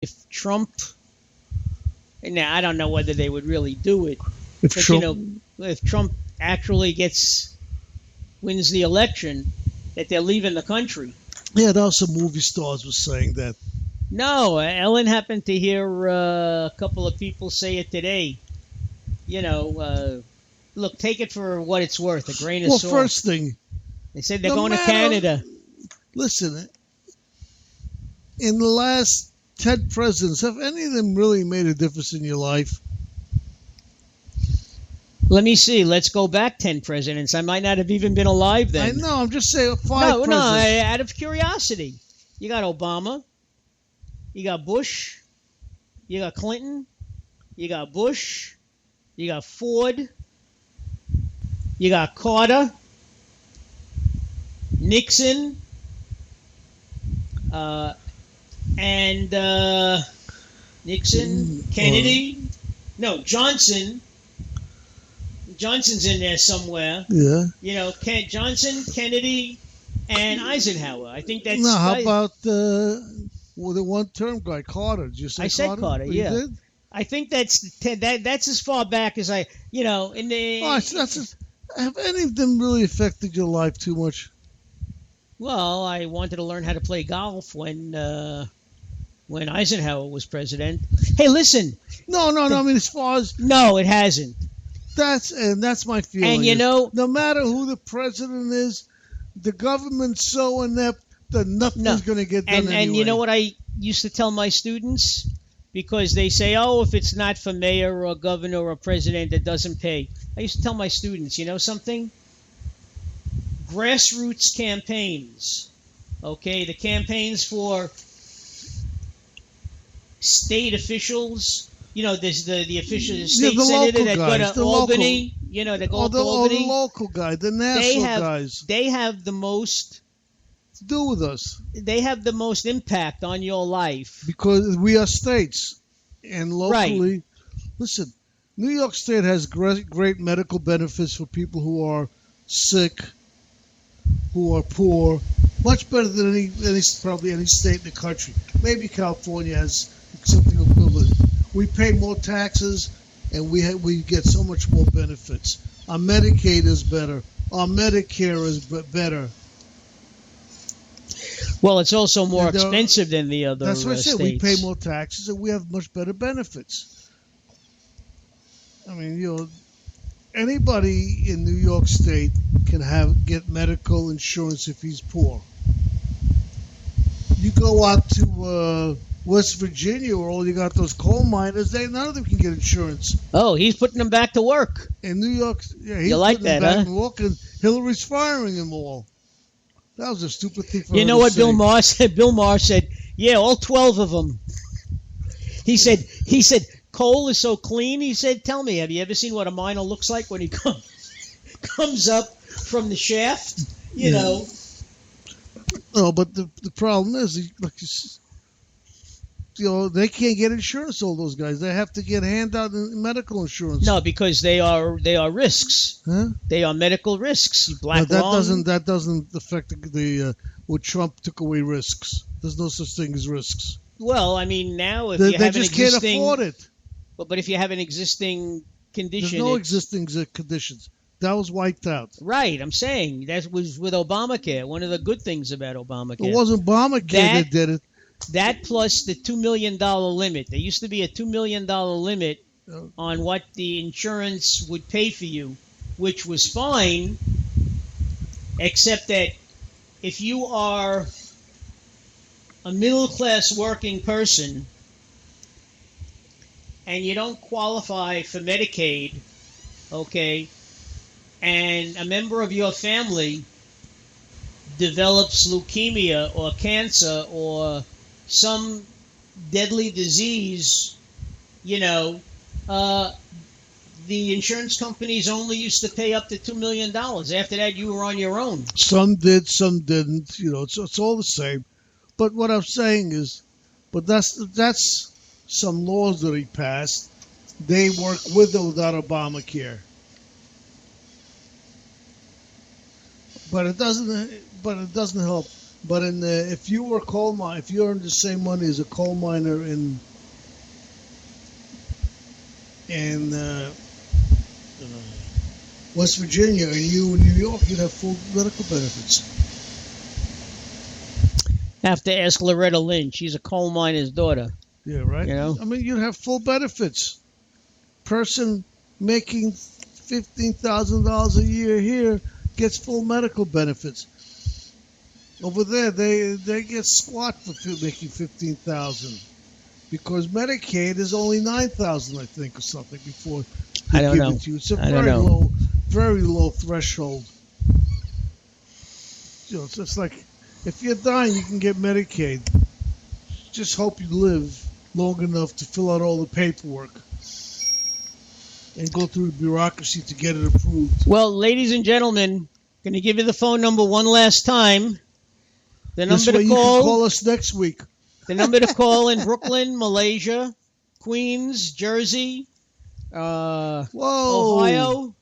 if Trump, and now I don't know whether they would really do it, If but Trump, if Trump actually wins the election, that they're leaving the country. yeah, there was some movie stars were saying that. No, Ellen happened to hear a couple of people say it today. Look, take it for what it's worth, a grain of Well, salt. first thing, They said they're no going to matter, Canada. listen, in the last 10 presidents, have any of them really made a difference in your life? Let me see. Let's go back 10 presidents. I might not have even been alive I then. know, I'm just saying No, presidents. out of curiosity. You got Obama. You got Bush. You got Clinton. You got Bush. You got Ford. You got Carter. Nixon. And Nixon. Kennedy. No, Johnson. Johnson's in there somewhere. Yeah. Johnson, Kennedy, and Eisenhower. I think that's. No, how about the one-term guy, Carter? Did you say I said Carter, You yeah. did? I think that's as far back as in the. Oh, have any of them really affected your life too much? Well, I wanted to learn how to play golf when Eisenhower was president. Hey, listen. No. I mean, as far as No, it hasn't. that's my feeling. And no matter who the president is, the government's so inept that nothing's going to get done anyway. And you know what I used to tell my students? Because they say, oh, if it's not for mayor or governor or president, it doesn't pay. I used to tell my students, you know something? Grassroots campaigns, okay? The campaigns for state officials, there's the official state senator that go to Albany, that go to Albany. The local guy, the national guys. They have the most to do with us. They have the most impact on your life. Because we are states. And locally, right. Listen, New York State has great medical benefits for people who are sick, who are poor, much better than probably any state in the country. Maybe California has something equivalent. We pay more taxes, and we get so much more benefits. Our Medicaid is better. Our Medicare is better. Well, it's also more expensive than the other states. That's what I said. States. We pay more taxes, and we have much better benefits. I mean, anybody in New York State can get medical insurance if he's poor. You go out to West Virginia, where all you got those coal miners, none of them can get insurance. Oh, he's putting them back to work. In New York, yeah, he's you like putting that, them back huh? to work, and Hillary's firing them all. That was a stupid thing for her You know to what say. Bill Maher said? Bill Maher said, yeah, all 12 of them. He said, coal is so clean. He said, tell me, have you ever seen what a miner looks like when he comes up from the shaft? You know. No, but the problem is, they can't get insurance. All those guys, they have to get handout medical insurance. No, because they are risks. Huh? They are medical risks. Black lung. That doesn't affect what Trump took away risks. There's no such thing as risks. Well, I mean, now if they you have just an existing, can't afford it. But if you have an existing condition, there's no existing conditions. That was wiped out. Right, I'm saying that was with Obamacare. One of the good things about Obamacare. It wasn't Obamacare that did it. That plus the $2 million limit. There used to be a $2 million limit on what the insurance would pay for you, which was fine, except that if you are a middle-class working person and you don't qualify for Medicaid, okay, and a member of your family develops leukemia or cancer or some deadly disease, the insurance companies only used to pay up to $2 million. After that, you were on your own. Some did, some didn't. It's all the same. But what I'm saying is, that's some laws that he passed. They work with or without Obamacare. But it doesn't help But if you were a coal mine, if you earned the same money as a coal miner in West Virginia and you in New York, you'd have full medical benefits. Have to ask Loretta Lynn. She's a coal miner's daughter. Yeah, right. You know? I mean, you'd have full benefits. Person making $15,000 a year here gets full medical benefits. Over there, they get squat for making $15,000 because Medicaid is only $9,000, I think, or something before they give it to you. It's a very low threshold. You know, so it's like if you're dying, you can get Medicaid. Just hope you live long enough to fill out all the paperwork and go through the bureaucracy to get it approved. Well, ladies and gentlemen, going to give you the phone number one last time. The number to call. You can call us next week. The number to call in Brooklyn, Malaysia, Queens, Jersey, Ohio.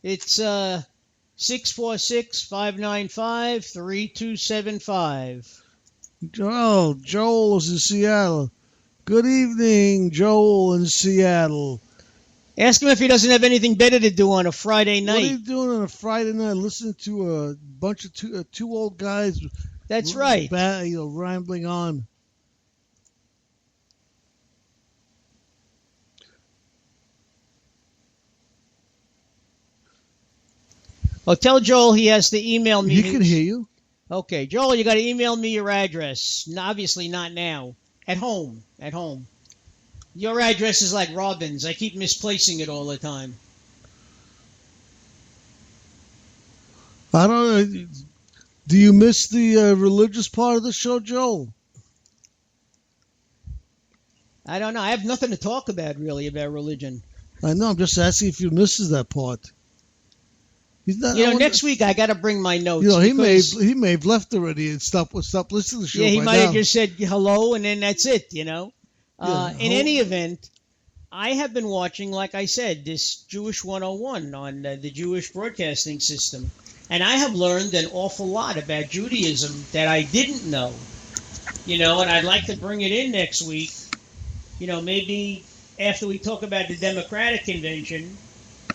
It's 646-595-3275. Joel is in Seattle. Good evening, Joel in Seattle. Ask him if he doesn't have anything better to do on a Friday night. What are you doing on a Friday night? Listening to a bunch of two old guys. That's right. Rambling on. Well, tell Joel he has to email me. He can hear you. Okay, Joel, you got to email me your address. Obviously not now. At home. Your address is like Robin's. I keep misplacing it all the time. I don't know. Do you miss the religious part of the show, Joel? I don't know. I have nothing to talk about, really, about religion. I know. I'm just asking if you misses that part. Next week I got to bring my notes. He may have left already and stopped listening to the show. Yeah, he might have now. just said hello and then that's it. In any event, I have been watching, like I said, this Jewish 101 on the Jewish Broadcasting System, and I have learned an awful lot about Judaism that I didn't know. And I'd like to bring it in next week. Maybe after we talk about the Democratic Convention.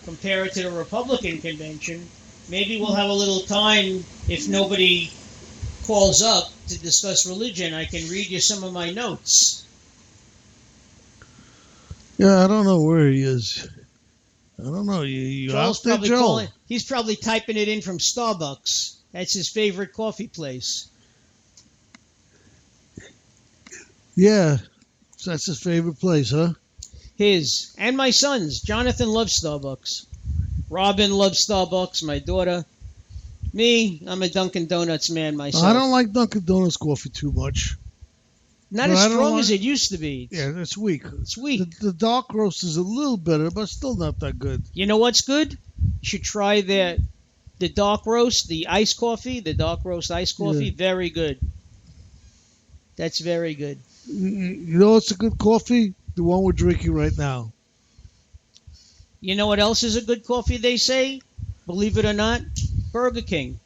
Compare it to the Republican convention. Maybe we'll have a little time if nobody calls up to discuss religion. I can read you some of my notes. Yeah, I don't know where he is. I don't know. You out there, Joel? He's probably typing it in from Starbucks. That's his favorite coffee place. Yeah, that's his favorite place, huh? His and my son's. Jonathan loves Starbucks. Robin loves Starbucks. My daughter. Me, I'm a Dunkin' Donuts man myself. I don't like Dunkin' Donuts coffee too much. Not as strong as it used to be. Yeah, it's weak. It's weak. The dark roast is a little better, but still not that good. You know what's good? You should try the dark roast, the iced coffee, the dark roast iced coffee. Yeah. Very good. That's very good. You know what's a good coffee? The one we're drinking right now. You know what else is a good coffee, they say? Believe it or not? Burger King.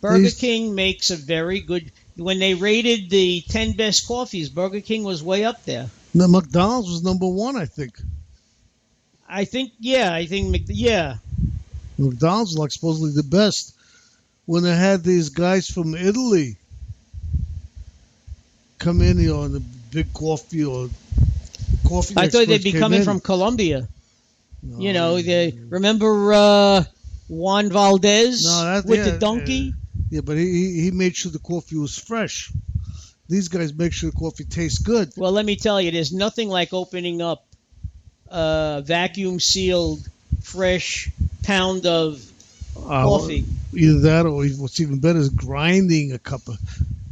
Burger King makes a very good... When they rated the 10 best coffees, Burger King was way up there. The McDonald's was number one, I think. Yeah. McDonald's is like supposedly the best. When they had these guys from Italy come in, in the big coffee or coffee. I thought they'd be coming from Colombia. No, remember Juan Valdez with the donkey? Yeah, but he made sure the coffee was fresh. These guys make sure the coffee tastes good. Well, let me tell you, there's nothing like opening up a vacuum-sealed, fresh pound of coffee. Either that or what's even better is grinding a cup of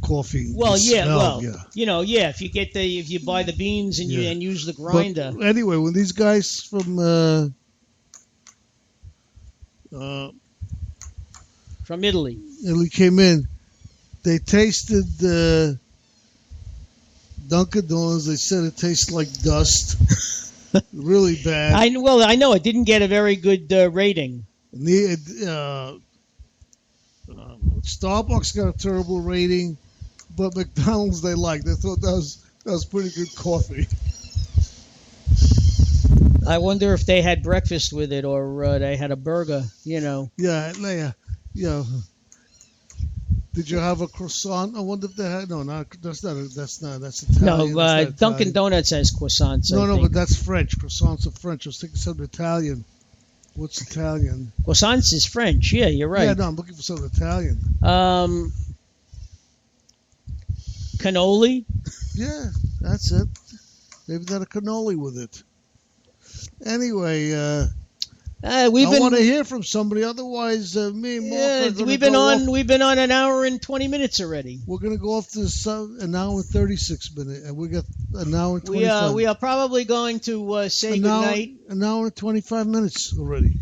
coffee. Well, if you buy the beans and you use the grinder. But anyway, when these guys from Italy came in, they tasted Dunkin' Donuts. They said it tastes like dust, really bad. I know it didn't get a very good rating. Starbucks got a terrible rating, but McDonald's they liked. They thought that was pretty good coffee. I wonder if they had breakfast with it or they had a burger, Yeah. Did you have a croissant? I wonder if they had. No, that's Italian. No, Dunkin' Donuts has croissants. No, but that's French. Croissants are French. I was thinking something Italian. What's Italian? Croissants is French. Yeah, you're right. Yeah, no, I'm looking for something Italian. Cannoli? Yeah, that's it. Maybe got a cannoli with it. Anyway, I want to hear from somebody. Otherwise, me and Mark we've been on an hour and 20 minutes already. We're going to go off to an hour and 36 minutes, and we got an hour and 25. We are probably going to say goodnight. An hour and 25 minutes already.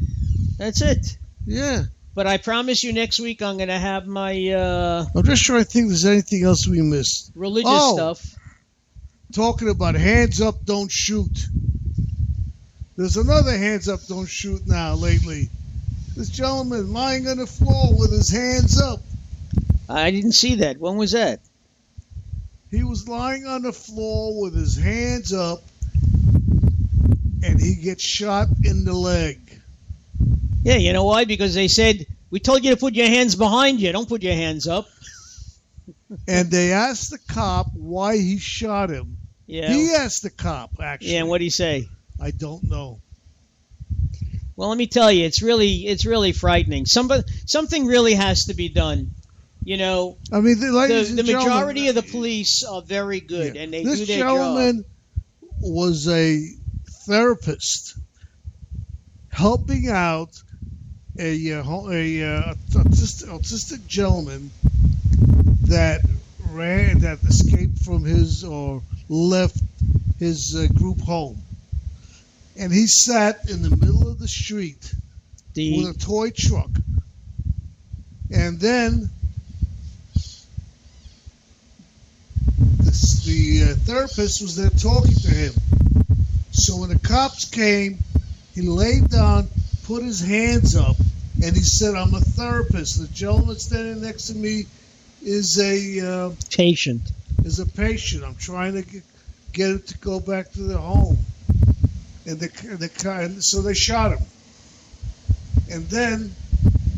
That's it. Yeah. But I promise you next week I'm going to have my... I'm just trying to think if there's anything else we missed. Religious stuff. Talking about hands up, don't shoot. There's another hands up, don't shoot now lately. This gentleman lying on the floor with his hands up. I didn't see that. When was that? He was lying on the floor with his hands up, and he gets shot in the leg. Yeah, you know why? Because they said, we told you to put your hands behind you. Don't put your hands up. And they asked the cop why he shot him. Yeah. He asked the cop, actually. Yeah, and what did he say? I don't know. Well, let me tell you, it's really frightening. Something really has to be done. I mean, the majority of the police are very good, and they do their job. This gentleman was a therapist helping out a autistic gentleman that escaped from his or left his group home. And he sat in the middle of the street with a toy truck. And then the therapist was there talking to him. So when the cops came, he laid down, put his hands up, and he said, I'm a therapist. The gentleman standing next to me is a patient. I'm trying to get him to go back to their home. And so they shot him. And then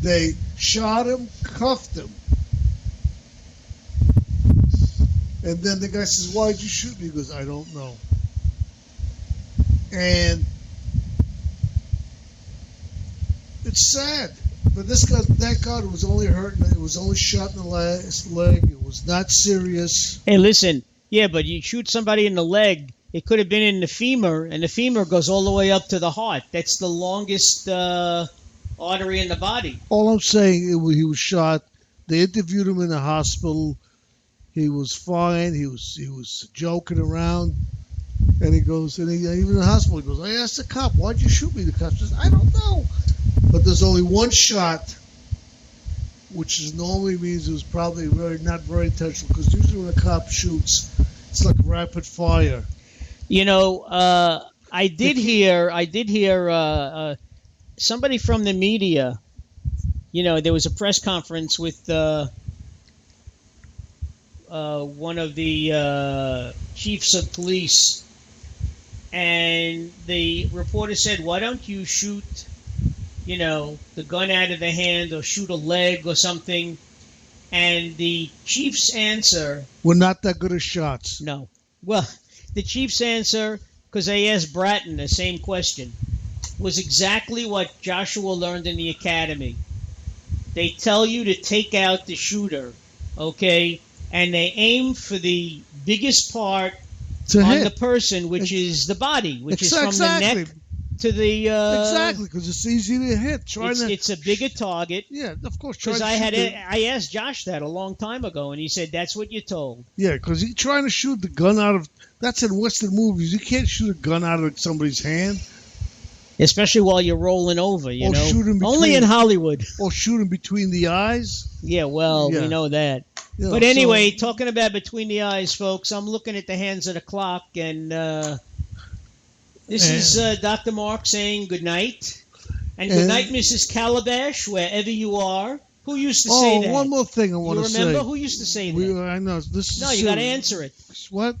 they shot him, cuffed him. And then the guy says, why'd you shoot me? He goes, I don't know. And it's sad. But this guy, thank God, it was only hurt. It was only shot in the leg. It was not serious. Hey, listen. Yeah, but you shoot somebody in the leg, it could have been in the femur, and the femur goes all the way up to the heart. That's the longest artery in the body. All I'm saying, he was shot. They interviewed him in the hospital. He was fine. He was joking around. And he goes, even in the hospital, he goes, I asked the cop, why'd you shoot me? The cop says, I don't know. But there's only one shot, which normally means it was probably not very intentional, because usually when a cop shoots, it's like rapid fire. I did hear somebody from the media. There was a press conference with one of the chiefs of police, and the reporter said, "Why don't you shoot, the gun out of the hand or shoot a leg or something?" And the chief's answer, "We're not that good at shots." No. Well, the chief's answer, because they asked Bratton the same question, was exactly what Joshua learned in the academy. They tell you to take out the shooter, okay? And they aim for the biggest part on the person, which is the body, which is from the neck to the... exactly, because it's easy to hit. It's a bigger target. Yeah, of course. Because I asked Josh that a long time ago, and he said, that's what you're told. Yeah, because he's trying to shoot the gun out of... That's in Western movies. You can't shoot a gun out of somebody's hand. Especially while you're rolling over, you know. Shoot him only in Hollywood. Or shoot him between the eyes. Yeah, well, we know that. But anyway, talking about between the eyes, folks, I'm looking at the hands of the clock, and this is Dr. Mark saying good night. And good night, Mrs. Calabash, wherever you are. Who used to say that? One more thing I want to say. You remember? Who used to say that? I know. This is No, you got to answer it. What?